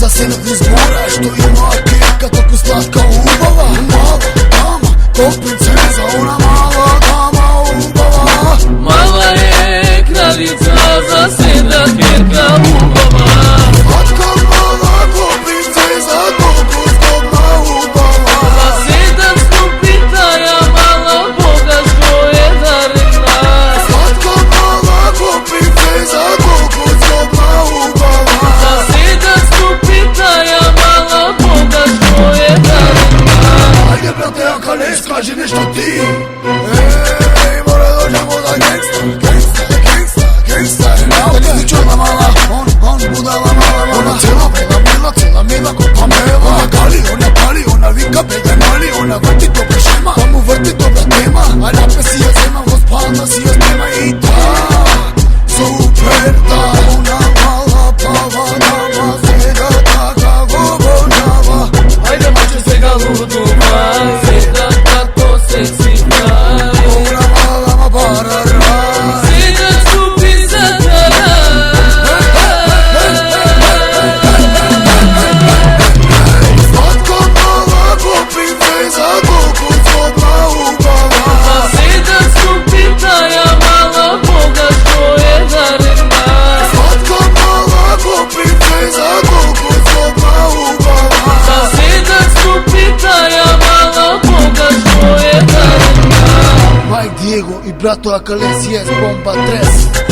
Засенат низ мора, што има кирка, толку сладка убава. Мала дама, кол принцеза, она мала дама убава. Мала е кралица, заседна кирка убава. Сладка мала, кол принцеза, толку зgodна убава. Заседна ступи тая мала Бога што е дарена. Сладка мала, кол принцеза, толку зgodна убава. Заседна ступи тая мала Бога што е дарена. Ајде брате, ака не скажи нешто ти. Еј, мора доđemo da gangsta, gangsta, gangsta, gangsta je nauka. Ti si čudna mala, on budala mala. Ona cela mila ko Pamela. Ona gali, ona pali, ona vika bede mali. Ona vrti dobra šema, pa mu vrti dobra tema. A nape si je zema, gospoda si je nema. I ta, super da. Ona mala plava dama, svega taka gobonjava. Ajde mače svega luduma, svega tako seksi kraj. Ona mala ma barara. Svega stupi za kraj. Slatko mala ko princeza, toliko zgodna ubava. Svega stupi taja mala Boga što je darena. Slatko mala ko princeza, toliko zgodna ubava. Svega stupi taja mala Boga što je darena. Mike Diego i brato Akalesijes, bomba 3.